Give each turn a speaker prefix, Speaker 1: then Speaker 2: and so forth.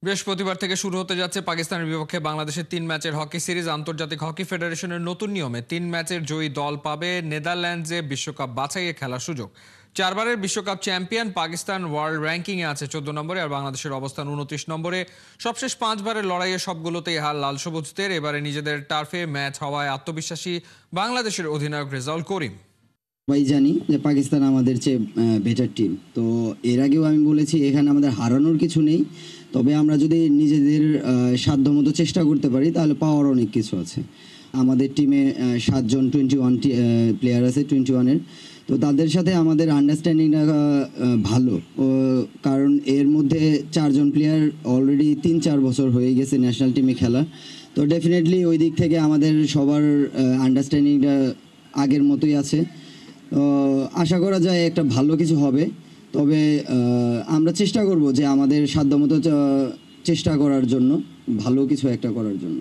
Speaker 1: বৃহস্পতিবার থেকে শুরু হতে যাচ্ছে পাকিস্তানের বিপক্ষে বাংলাদেশের ৩ ম্যাচের হকি সিরিজ। আন্তর্জাতিক হকি ফেডারেশনের নতুন নিয়মে ৩ ম্যাচের জয়ী দল পাবে নেদারল্যান্ডসে বিশ্বকাপ বাছাইয়ে খেলার সুযোগ। ৪বারের বিশ্বকাপ চ্যাম্পিয়ন পাকিস্তান ওয়ার্ল্ড র্যাঙ্কিংয়ে আছে ১৪ নম্বরে, আর বাংলাদেশের অবস্থান ২৯ নম্বরে। সবশেষ ৫বারের লড়াইয়ে সবগুলোতেই হার লাল সবুজদের। এবারে নিজেদের টার্ফে ম্যাচ হওয়ায় আত্মবিশ্বাসী বাংলাদেশের অধিনায়ক রেজাউল করিম।
Speaker 2: সবাই জানি যে পাকিস্তান আমাদের চেয়ে বেটার টিম। তো এর আগেও আমি বলেছি এখানে আমাদের হারানোর কিছু নেই, তবে আমরা যদি নিজেদের সাধ্যমতো চেষ্টা করতে পারি তাহলে পাওয়ার অনেক কিছু আছে। আমাদের টিমে ৭ জন ২১ প্লেয়ার আছে, ২১-এর। তো তাদের সাথে আমাদের আন্ডারস্ট্যান্ডিংটা ভালো, কারণ এর মধ্যে ৪ জন প্লেয়ার অলরেডি ৩-৪ বছর হয়ে গেছে ন্যাশনাল টিমে খেলা। তো ডেফিনেটলি ওই দিক থেকে আমাদের সবার আন্ডারস্ট্যান্ডিংটা আগের মতোই আছে। আশা করা যায় একটা ভালো কিছু হবে। তবে আমরা চেষ্টা করব যে আমাদের সাধ্যমতো চেষ্টা করার জন্য, ভালো কিছু একটা করার জন্য।